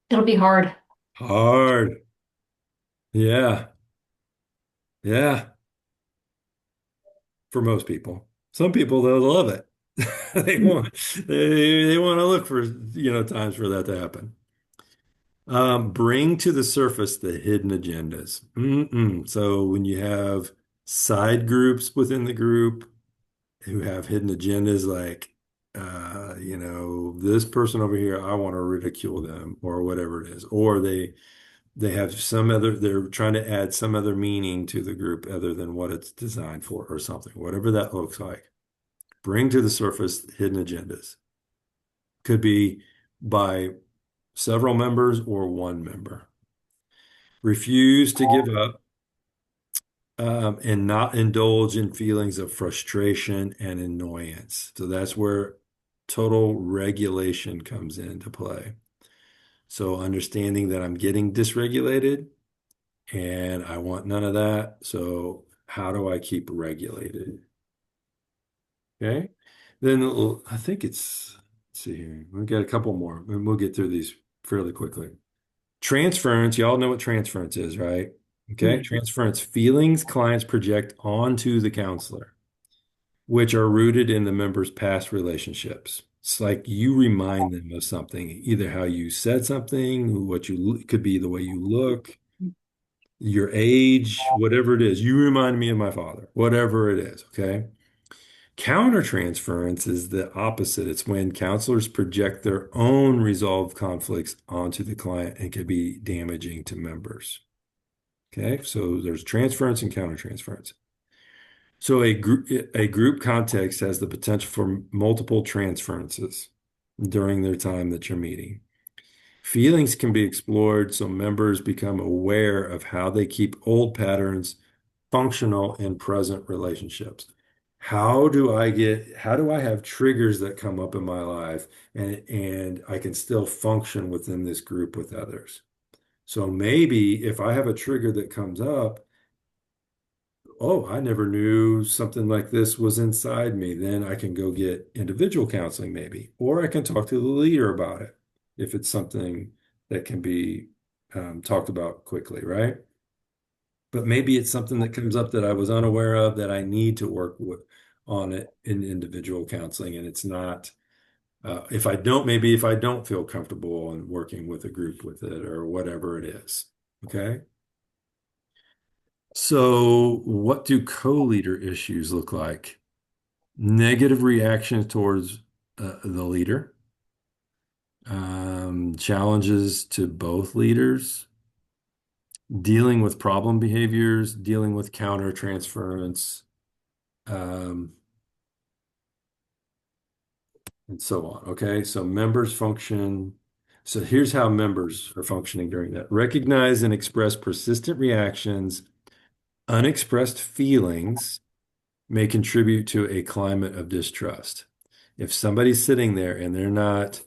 It'll be hard. Hard. Yeah. Yeah. For most people. Some people, they'll love it. They want they want to look for, times for that to happen. Bring to the surface the hidden agendas. So when you have side groups within the group who have hidden agendas, like, this person over here, I want to ridicule them or whatever it is, or they have they're trying to add some other meaning to the group other than what it's designed for or something, whatever that looks like. Bring to the surface hidden agendas. Could be by several members or one member. Refuse to give up and not indulge in feelings of frustration and annoyance. So that's where total regulation comes into play. So understanding that I'm getting dysregulated and I want none of that. So how do I keep regulated? Okay. Then I think let's see here. We've got a couple more and we'll get through these fairly quickly. Transference, y'all know what transference is, right? Okay. Transference, feelings clients project onto the counselor, which are rooted in the member's past relationships. It's like you remind them of something, either how you said something, could be the way you look, your age, whatever it is. You remind me of my father, whatever it is. Okay. Countertransference is the opposite. It's when counselors project their own resolved conflicts onto the client and can be damaging to members. Okay, so there's transference and countertransference. So a group context has the potential for multiple transferences during their time that you're meeting. Feelings can be explored so members become aware of how they keep old patterns functional in present relationships. How do I have triggers that come up in my life and I can still function within this group with others? So maybe if I have a trigger that comes up, oh, I never knew something like this was inside me, then I can go get individual counseling maybe, or I can talk to the leader about it if it's something that can be talked about quickly, right? But maybe it's something that comes up that I was unaware of that I need to work on it in individual counseling. And it's not, if I don't feel comfortable in working with a group with it or whatever it is. Okay. So what do co-leader issues look like? Negative reactions towards the leader, challenges to both leaders, dealing with problem behaviors, dealing with counter transference, and so on. Okay, so members function. So here's how members are functioning during that. Recognize and express persistent reactions, unexpressed feelings may contribute to a climate of distrust. If somebody's sitting there and they're not,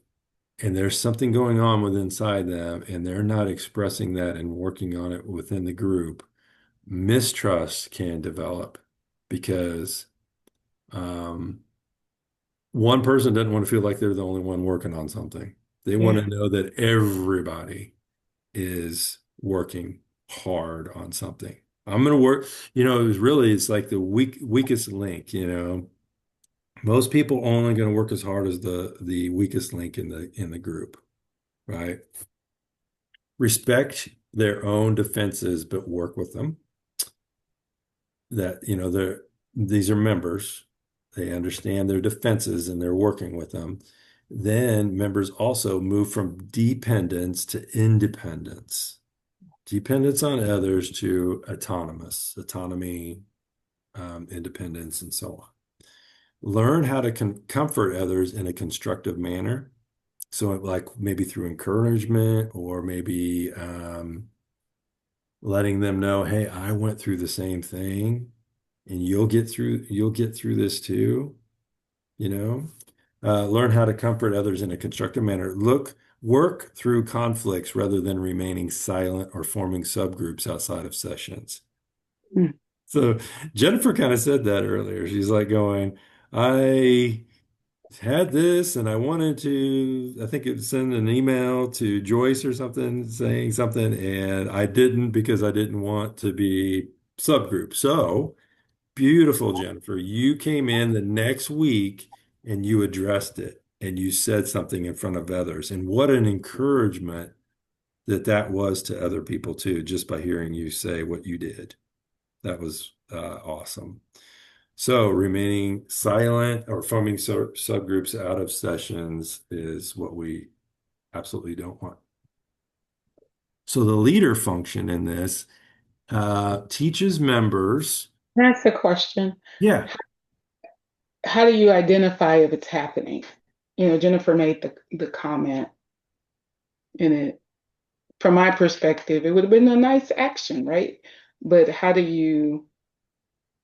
and there's something going on with inside them, and they're not expressing that and working on it within the group, mistrust can develop because one person doesn't want to feel like they're the only one working on something. They want Yeah. to know that everybody is working hard on something. I'm going to work, it's like the weakest link, Most people only going to work as hard as the weakest link in the group, right? Respect their own defenses, but work with them. That, these are members. They understand their defenses and they're working with them. Then members also move from dependence to independence. Dependence on others to autonomy, independence, and so on. Learn how to comfort others in a constructive manner. So like maybe through encouragement or maybe letting them know, hey, I went through the same thing and you'll get through this too, you know. Learn how to comfort others in a constructive manner. Work through conflicts rather than remaining silent or forming subgroups outside of sessions. Mm. So Jennifer kind of said that earlier. She's like going, I had this and I wanted to, I think it send an email to Joyce or something saying something, and I didn't because I didn't want to be subgroup. So beautiful, Jennifer. You came in the next week and you addressed it and you said something in front of others. And what an encouragement that was to other people too, just by hearing you say what you did. That was awesome. So remaining silent or forming subgroups out of sessions is what we absolutely don't want. So the leader function in this teaches members. That's the question. Yeah. How do you identify if it's happening? Jennifer made the comment in it. From my perspective, it would have been a nice action, right? But how do you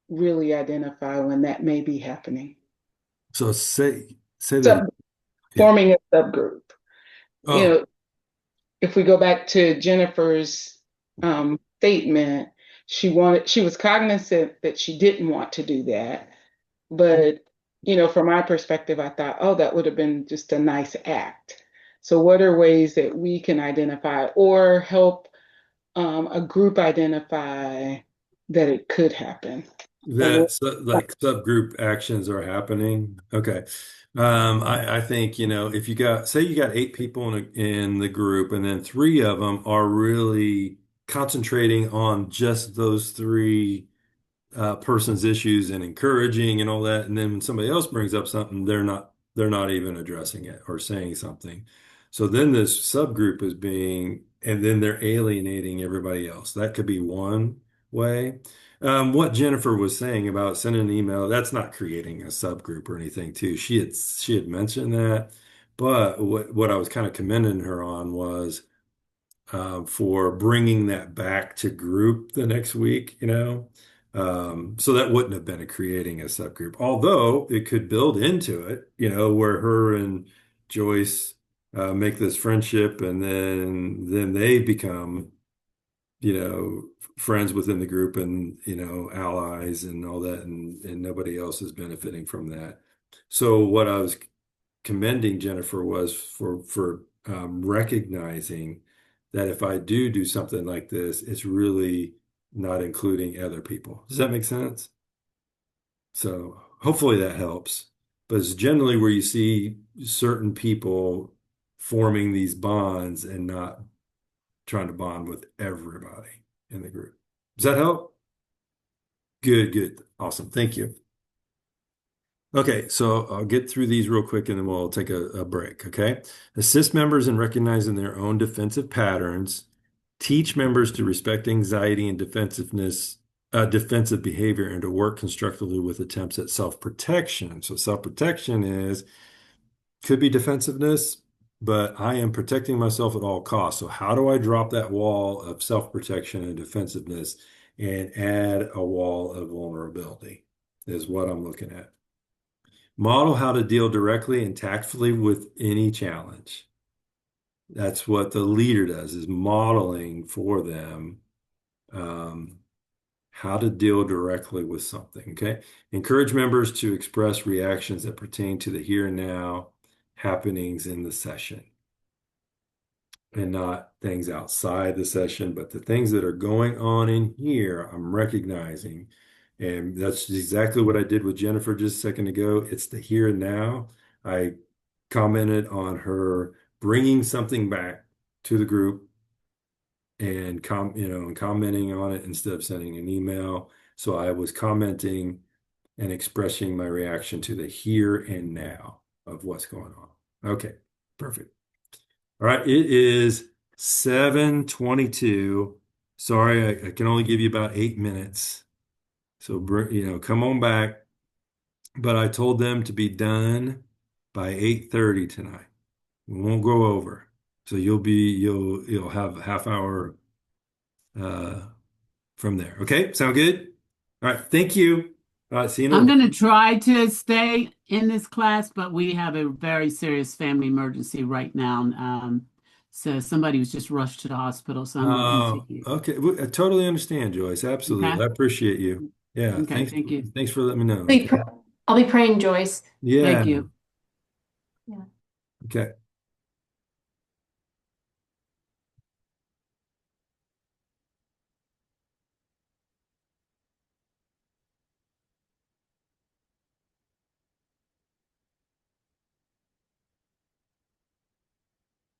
really identify when that may be happening? So say that. So forming a subgroup. Oh, If we go back to Jennifer's statement, she was cognizant that she didn't want to do that. But, from my perspective, I thought, oh, that would have been just a nice act. So what are ways that we can identify or help a group identify that it could happen? like subgroup actions are happening. Okay. I think, if you say you got 8 people in the group and then 3 of them are really concentrating on just those 3 person's issues and encouraging and all that. And then when somebody else brings up something, they're not even addressing it or saying something. So then this subgroup is and then they're alienating everybody else. That could be one way. What Jennifer was saying about sending an email, that's not creating a subgroup or anything too. She had mentioned that, but what I was kind of commending her on was for bringing that back to group the next week, So that wouldn't have been creating a subgroup, although it could build into it, where her and Joyce make this friendship and then they become, friends within the group and, allies and all that, and nobody else is benefiting from that. So what I was commending Jennifer was for recognizing that if I do something like this, it's really not including other people. Does that make sense? So hopefully that helps. But it's generally where you see certain people forming these bonds and not trying to bond with everybody in the group. Does that help? Good. Awesome. Thank you. Okay, so I'll get through these real quick and then we'll take a break, okay? Assist members in recognizing their own defensive patterns. Teach members to respect anxiety and defensive behavior and to work constructively with attempts at self-protection. So self-protection could be defensiveness, but I am protecting myself at all costs. So how do I drop that wall of self-protection and defensiveness and add a wall of vulnerability is what I'm looking at. Model how to deal directly and tactfully with any challenge. That's what the leader does, is modeling for them how to deal directly with something. Okay. Encourage members to express reactions that pertain to the here and now happenings in the session, and not things outside the session, but the things that are going on in here, I'm recognizing. And that's exactly what I did with Jennifer just a second ago. It's the here and now. I commented on her bringing something back to the group and commenting on it instead of sending an email. So I was commenting and expressing my reaction to the here and now of what's going on. Okay, perfect. All right, it is 7:22. Sorry, I can only give you about 8 minutes. So, come on back. But I told them to be done by 8:30 tonight. We won't go over. So you'll have a half hour from there. Okay, sound good? All right, thank you. All right, see you in a I'm little. going to try to stay in this class, but we have a very serious family emergency right now. So somebody was just rushed to the hospital, so I'm going to Oh, continue. okay. Well, I totally understand, Joyce. Absolutely. Okay. I appreciate you. Yeah, Okay, thank you. thanks for letting me know. I'll be praying, Joyce. Yeah. Thank you. Yeah. Okay.